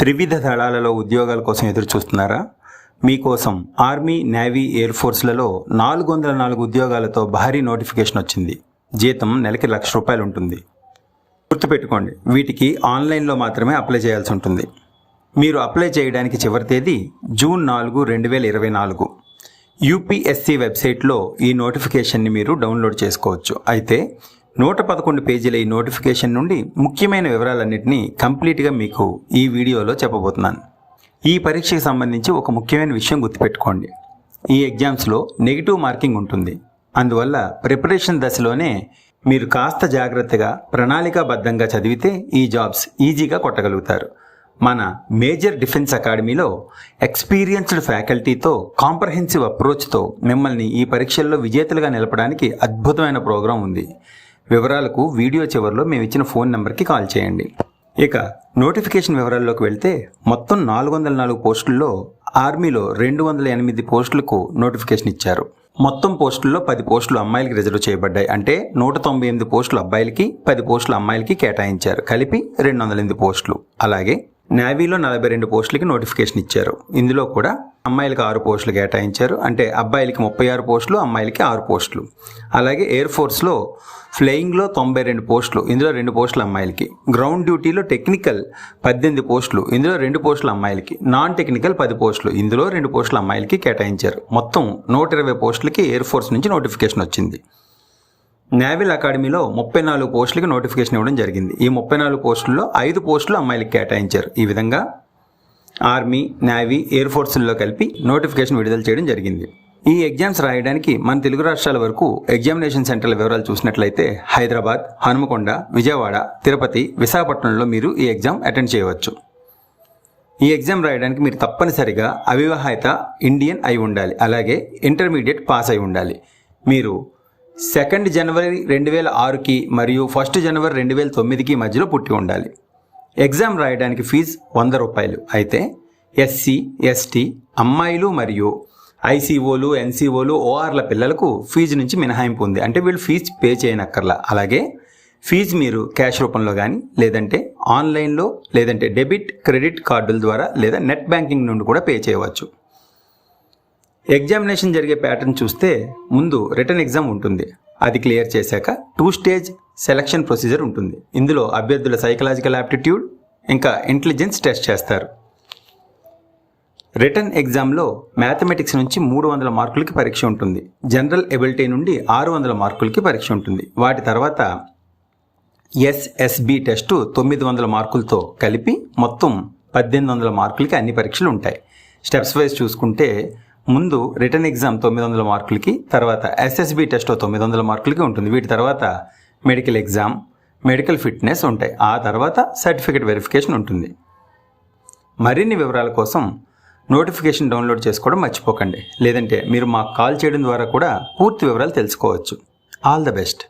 త్రివిధ దళాలలో ఉద్యోగాల కోసం ఎదురు చూస్తున్నారా? మీకోసం ఆర్మీ, నేవీ, ఎయిర్ ఫోర్స్లలో 404 ఉద్యోగాలతో భారీ నోటిఫికేషన్ వచ్చింది. జీతం నెలకి ₹1,00,000 ఉంటుంది. గుర్తుపెట్టుకోండి, వీటికి ఆన్లైన్లో మాత్రమే అప్లై చేయాల్సి ఉంటుంది. మీరు అప్లై చేయడానికి చివరి తేదీ జూన్ 4, 2024. యూపీఎస్సీ వెబ్సైట్లో ఈ నోటిఫికేషన్ని మీరు డౌన్లోడ్ చేసుకోవచ్చు. అయితే 111 పేజీల ఈ నోటిఫికేషన్ నుండి ముఖ్యమైన వివరాలన్నింటినీ కంప్లీట్గా మీకు ఈ వీడియోలో చెప్పబోతున్నాను. ఈ పరీక్షకు సంబంధించి ఒక ముఖ్యమైన విషయం గుర్తుపెట్టుకోండి. ఈ ఎగ్జామ్స్లో నెగిటివ్ మార్కింగ్ ఉంటుంది. అందువల్ల ప్రిపరేషన్ దశలోనే మీరు కాస్త జాగ్రత్తగా ప్రణాళికాబద్ధంగా చదివితే ఈ జాబ్స్ ఈజీగా కొట్టగలుగుతారు. మన మేజర్ డిఫెన్స్ అకాడమీలో ఎక్స్పీరియన్స్డ్ ఫ్యాకల్టీతో కాంప్రహెన్సివ్ అప్రోచ్తో మిమ్మల్ని ఈ పరీక్షల్లో విజేతలుగా నిలపడానికి అద్భుతమైన ప్రోగ్రాం ఉంది. వివరాలకు వీడియో చివరిలో మేము ఇచ్చిన ఫోన్ నెంబర్కి కాల్ చేయండి. ఇక నోటిఫికేషన్ వివరాల్లోకి వెళ్తే మొత్తం 404 పోస్టుల్లో ఆర్మీలో 208 పోస్టులకు నోటిఫికేషన్ ఇచ్చారు. మొత్తం పోస్టుల్లో 10 పోస్టులు అమ్మాయిలకి రిజర్వ్ చేయబడ్డాయి. అంటే 198 పోస్టులు అబ్బాయిలకి, 10 పోస్టులు అమ్మాయిలకి కేటాయించారు. కలిపి 208 పోస్టులు. అలాగే నేవీలో 42 పోస్టులకి నోటిఫికేషన్ ఇచ్చారు. ఇందులో కూడా అమ్మాయిలకి 6 పోస్టులు కేటాయించారు. అంటే అబ్బాయిలకి 36 పోస్టులు, అమ్మాయిలకి 6 పోస్టులు. అలాగే ఎయిర్ ఫోర్స్లో ఫ్లయింగ్లో 92 పోస్టులు, ఇందులో 2 పోస్టులు అమ్మాయిలకి. గ్రౌండ్ డ్యూటీలో టెక్నికల్ 18 పోస్టులు, ఇందులో 2 పోస్టులు అమ్మాయిలకి. నాన్ టెక్నికల్ 10 పోస్టులు, ఇందులో 2 పోస్టులు అమ్మాయిలకి కేటాయించారు. మొత్తం 120 పోస్టులకి ఎయిర్ ఫోర్స్ నుంచి నోటిఫికేషన్ వచ్చింది. నేవల్ అకాడమీలో 34 పోస్టులకి నోటిఫికేషన్ ఇవ్వడం జరిగింది. ఈ 34 పోస్టుల్లో 5 పోస్టులు అమ్మాయిలకి కేటాయించారు. ఈ విధంగా ఆర్మీ, నేవీ, ఎయిర్ ఫోర్స్ల్లో కలిపి నోటిఫికేషన్ విడుదల చేయడం జరిగింది. ఈ ఎగ్జామ్స్ రాయడానికి మన తెలుగు రాష్ట్రాల వరకు ఎగ్జామినేషన్ సెంటర్ల వివరాలు చూసినట్లయితే హైదరాబాద్, హనుమకొండ, విజయవాడ, తిరుపతి, విశాఖపట్నంలో మీరు ఈ ఎగ్జామ్ అటెండ్ చేయవచ్చు. ఈ ఎగ్జామ్ రాయడానికి మీరు తప్పనిసరిగా అవివాహిత ఇండియన్ అయి ఉండాలి. అలాగే ఇంటర్మీడియట్ పాస్ అయి ఉండాలి. మీరు 2 జనవరి 2006కి మరియు 1 జనవరి 2009కి మధ్యలో పుట్టి ఉండాలి. ఎగ్జామ్ రాయడానికి ఫీజు ₹100. అయితే ఎస్సీ, ఎస్టీ, అమ్మాయిలు మరియు ఐసీఓలు, ఎన్సీఓలు, ఓఆర్ల పిల్లలకు ఫీజు నుంచి మినహాయింపు ఉంది. అంటే వీళ్ళు ఫీజు పే చేయనక్కర్లా. అలాగే ఫీజు మీరు క్యాష్ రూపంలో కానీ, లేదంటే ఆన్లైన్లో, లేదంటే డెబిట్, క్రెడిట్ కార్డుల ద్వారా, లేదా నెట్ బ్యాంకింగ్ నుండి కూడా పే చేయవచ్చు. ఎగ్జామినేషన్ జరిగే ప్యాటర్న్ చూస్తే ముందు రిటన్ ఎగ్జామ్ ఉంటుంది. అది క్లియర్ చేశాక 2 స్టేజ్ సెలక్షన్ ప్రొసీజర్ ఉంటుంది. ఇందులో అభ్యర్థుల సైకలాజికల్ యాప్టిట్యూడ్ ఇంకా ఇంటెలిజెన్స్ టెస్ట్ చేస్తారు. రిటన్ ఎగ్జామ్లో మ్యాథమెటిక్స్ నుంచి 300 మార్కులకి పరీక్ష ఉంటుంది. జనరల్ ఎబిలిటీ నుండి 600 మార్కులకి పరీక్ష ఉంటుంది. వాటి తర్వాత ఎస్ఎస్బి టెస్టు 900 మార్కులతో కలిపి మొత్తం 1800 మార్కులకి అన్ని పరీక్షలు ఉంటాయి. స్టెప్స్ వైజ్ చూసుకుంటే ముందు రిటన్ ఎగ్జామ్ 900 మార్కులకి, తర్వాత ఎస్ఎస్బి టెస్ట్ 900 మార్కులకి ఉంటుంది. వీటి తర్వాత మెడికల్ ఎగ్జామ్, మెడికల్ ఫిట్నెస్ ఉంటాయి. ఆ తర్వాత సర్టిఫికేట్ వెరిఫికేషన్ ఉంటుంది. మరిన్ని వివరాల కోసం నోటిఫికేషన్ డౌన్లోడ్ చేసుకోవడం మర్చిపోకండి. లేదంటే మీరు మాకు కాల్ చేయడం ద్వారా కూడా పూర్తి వివరాలు తెలుసుకోవచ్చు. All the best.